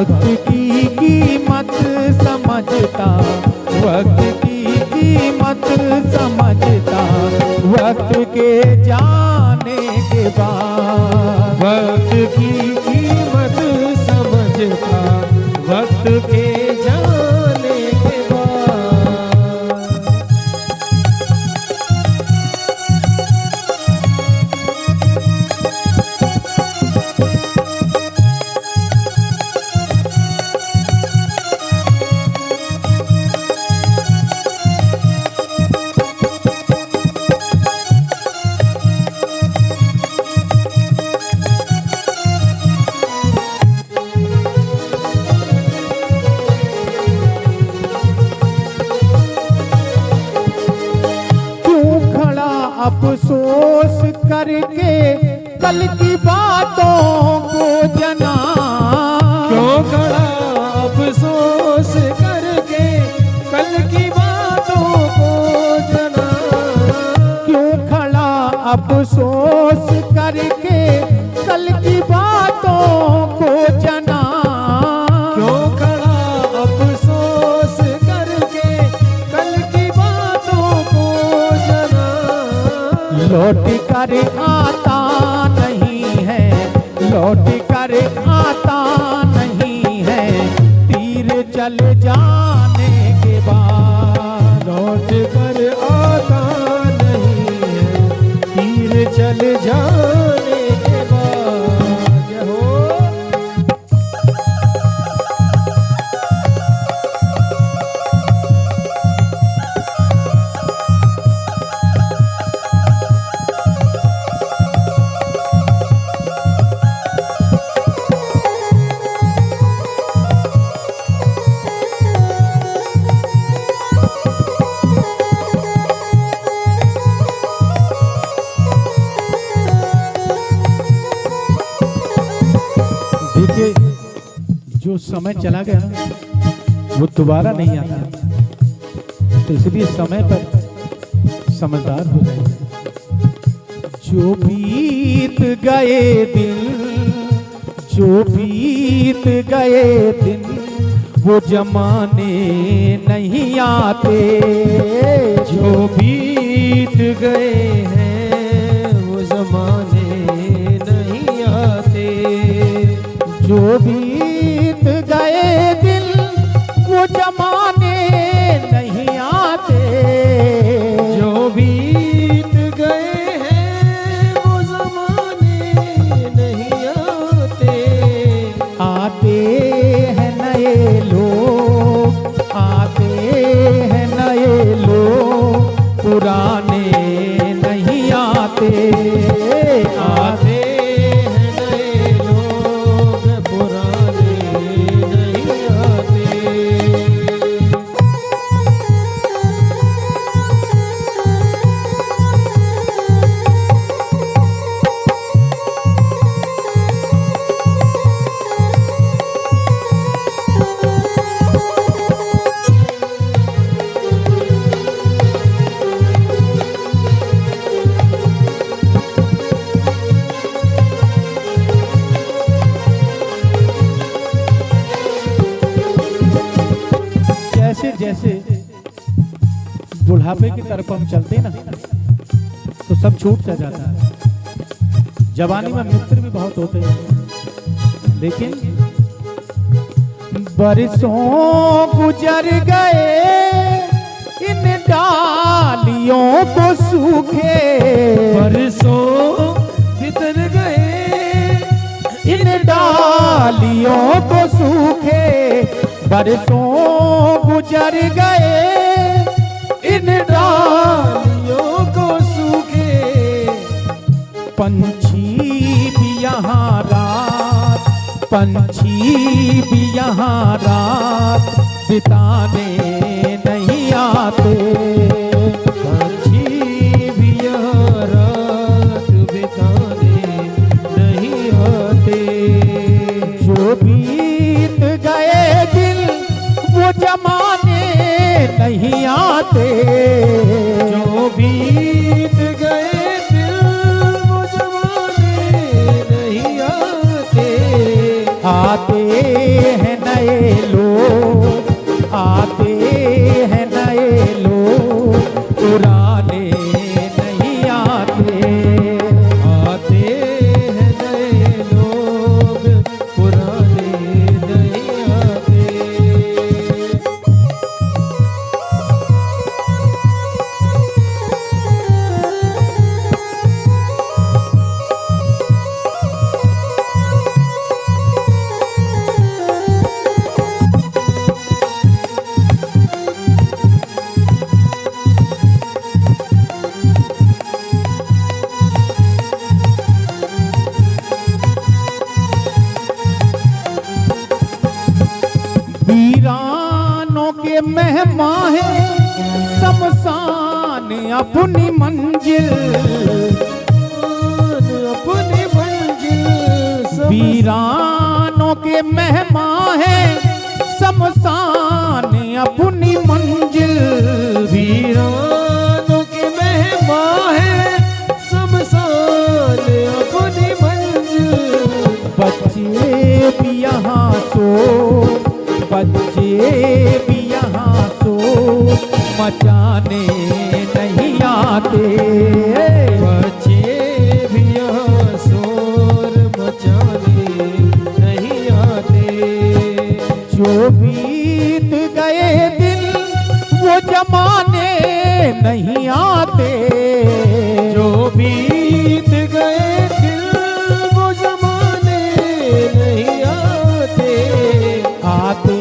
वक्त की कीमत समझता, वक्त की कीमत समझता, वक्त के जाने के बाद। वक्त की कीमत समझता, वक्त के जाने के बाद। अफसोस करके कल की बातों को जना, क्यों खड़ा अफसोस करके कल की बातों को जना। क्यों खड़ा अफसोस करके कल की बातों को जना। क्यों खड़ा अफसोस करके कल की बातों को जना। लौट कर आता नहीं है, लौट कर आता नहीं है, तीर चल जाने के बाद। लौट कर आता नहीं है, तीर चल जाने के बाद। जय हो। देखिए, जो समय चला गया ना वो दोबारा नहीं आता, तो इसलिए समय पर समझदार हो जाइए। जो बीत गए दिन, जो बीत गए दिन, वो जमाने नहीं आते। जो बीत गए हैं वो जमाने नहीं आते। जो बीत गए दिल वो जमाने नहीं आते। जो बीत गए हैं वो जमाने नहीं आते। आते हैं नए लोग, आते हैं नए लोग, पुराने नहीं आते। आते हैं नए लोग, पुराने नहीं आते। जैसे जैसे बुढ़ापे की तरफ हम चलते ना तो सब छूट सा जाता है। जवानी में मित्र भी बहुत होते हैं, लेकिन बरसों गुजर गए इन डालियों को सूखे। बरसों बितर गए इन डालियों को सूखे, बरसों गुजर गए इन डालियों को सूखे। पंछी भी यहाँ रात, पंछी भी यहाँ रात बिताने नहीं आते। पंछी भी यहाँ रात बिताने नहीं आते। जो बीत गए दिल वो जमाने नहीं आते। जो बीत गए दिल वो जमाने नहीं आते। आते हैं नए लोग, आते हैं नए लोग, पुराने नहीं आते। आते हैं नए लोग, पुराने नहीं आते। वीरानों के मेहमान हैं शमशान अपनी मंजिल, अपनी मंजिल। वीरानों के मेहमान हैं शमशान अपनी मंजिल, वीरानों के मेहमान हैं शमशान अपनी मंजिल। बच्चे भी यहाँ सो, बच्चे भी यहाँ सो, मचाने नहीं आते। बच्चे भी यहाँ शोर मचाने नहीं आते। जो बीत गए दिन वो जमाने नहीं आते, जो बीत गए दिल वो जमाने नहीं आते। आते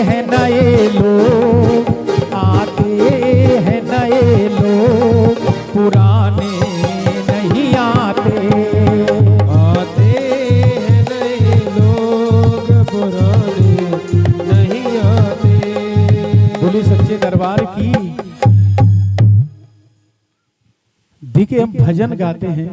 हैं नए लोग, आते हैं नए लोग, पुराने नहीं आते। आते हैं नए लोग, पुराने नहीं आते। बोली सच्चे दरबार की। देखिए हम भजन गाते हैं,